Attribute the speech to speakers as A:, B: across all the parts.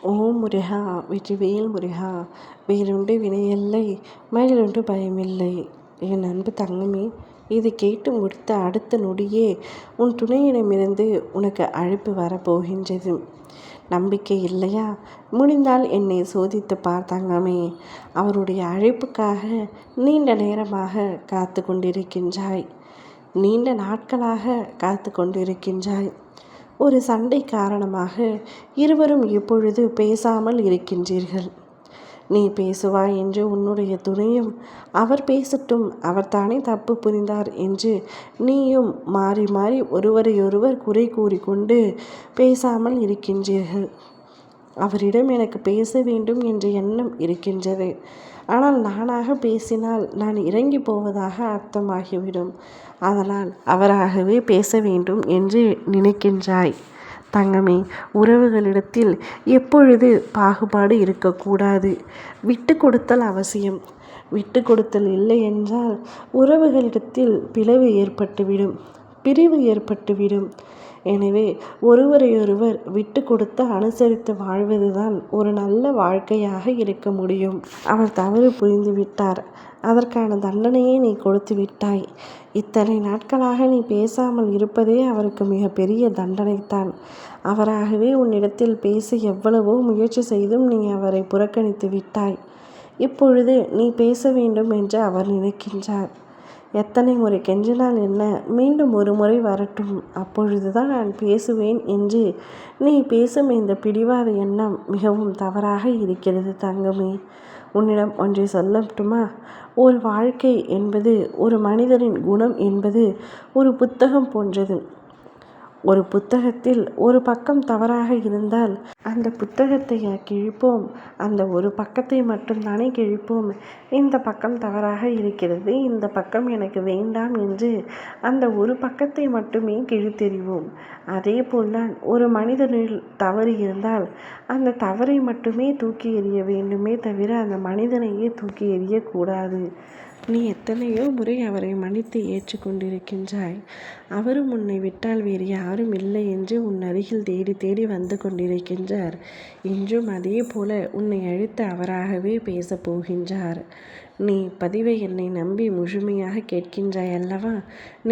A: ஓம் முருகா வெற்றிவேல் முருகா. வேலுண்டு வினையில்லை, மயிலுண்டு பயமில்லை. என் அன்பு தங்கமே, இதை கேட்டு முடித்த அடுத்த நொடியே உன் துணையிடமிருந்து உனக்கு அழைப்பு வரப்போகின்றது. நம்பிக்கை இல்லையா? முடிந்தால் என்னை சோதித்து பார் தங்கமே. அவருடைய அழைப்புக்காக நீண்ட நேரமாக காத்து கொண்டிருக்கின்றாய். நீண்ட நாட்களாக காத்து கொண்டிருக்கின்றாய். ஒரு சண்டை காரணமாக இருவரும் இப்பொழுது பேசாமல் இருக்கின்றீர்கள். நீ பேசுவாய் என்று உன்னுடைய துணையும், அவர் பேசட்டும், அவர் தானே தப்பு புரிந்தார் என்று நீயும் மாறி மாறி ஒருவரையொருவர் குறை கூறிக்கொண்டு பேசாமல் இருக்கின்றீர்கள். அவரிடம் எனக்கு பேச வேண்டும் என்ற எண்ணம் இருக்கின்றது. ஆனால் நானாக பேசினால் நான் இறங்கி போவதாக அர்த்தமாகிவிடும். அதனால் அவராகவே பேச வேண்டும் என்று நினைக்கின்றாய். தங்கமே, உறவுகளிடத்தில் எப்பொழுது பாகுபாடு இருக்கக்கூடாது. விட்டு கொடுத்தல் அவசியம். விட்டு கொடுத்தல் இல்லை என்றால் உறவுகளிடத்தில் பிளவு ஏற்பட்டுவிடும், பிரிவு ஏற்பட்டுவிடும். எனவே ஒருவரையொருவர் விட்டு கொடுத்து அனுசரித்து வாழ்வதுதான் ஒரு நல்ல வாழ்க்கையாக இருக்க முடியும். அவர் தவறு புரிந்து விட்டார். அதற்கான தண்டனையை நீ கொடுத்து விட்டாய். இத்தனை நாட்களாக நீ பேசாமல் இருப்பதே அவருக்கு மிகப்பெரிய தண்டனைத்தான். அவராகவே உன்னிடத்தில் பேச எவ்வளவோ முயற்சி செய்தும் நீ அவரை புறக்கணித்து விட்டாய். இப்பொழுது நீ பேச வேண்டும் என்று அவர் நினைக்கின்றார். எத்தனை முறை கெஞ்சினால் என்ன, மீண்டும் ஒரு முறை வரட்டும், அப்பொழுதுதான் நான் பேசுவேன் என்று நீ பேசும் இந்த பிடிவாத எண்ணம் மிகவும் தவறாக இருக்கிறது தங்கமே. உன்னிடம் ஒன்றை சொல்லட்டுமா? ஒரு வாழ்க்கை என்பது, ஒரு மனிதரின் குணம் என்பது ஒரு புத்தகம் போன்றது. ஒரு புத்தகத்தில் ஒரு பக்கம் தவறாக இருந்தால் அந்த புத்தகத்தை கிழிப்போம். அந்த ஒரு பக்கத்தை மட்டும்தானே கிழிப்போம். இந்த பக்கம் தவறாக இருக்கிறது, இந்த பக்கம் எனக்கு வேண்டாம் என்று அந்த ஒரு பக்கத்தை மட்டுமே கிழித்தெறிவோம். அதே போல்தான் ஒரு மனிதனில் தவறு இருந்தால் அந்த தவறை மட்டுமே தூக்கி எறிய வேண்டுமே தவிர அந்த மனிதனையே தூக்கி எறியக்கூடாது. நீ எத்தனையோ முறை அவரை மன்னித்து ஏற்றுக்கொண்டிருக்கின்றாய். அவரும் உன்னை விட்டால் வேறு யாரும் இல்லை என்று உன் அருகில் தேடி தேடி வந்து கொண்டிருக்கின்றார். இன்றும் அதே போல உன்னை அழைத்து அவராகவே பேசப் போகின்றார். நீ பதிவை என்னை நம்பி முழுமையாக கேட்கின்றாய் அல்லவா?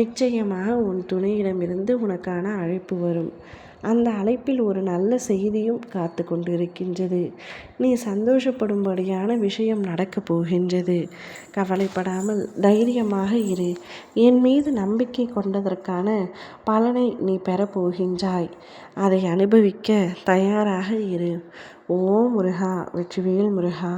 A: நிச்சயமாக உன் துணையிடமிருந்து உனக்கான அழைப்பு வரும். அந்த அழைப்பில் ஒரு நல்ல செய்தியும் காத்து கொண்டிருக்கின்றது. நீ சந்தோஷப்படும்படியான விஷயம் நடக்கப் போகின்றது. கவலைப்படாமல் தைரியமாக இரு. என் மீது நம்பிக்கை கொண்டதற்கான பலனை நீ பெறப்போகின்றாய். அதை அனுபவிக்க தயாராக இரு. ஓம் முருகா வெற்றிவேல் முருகா.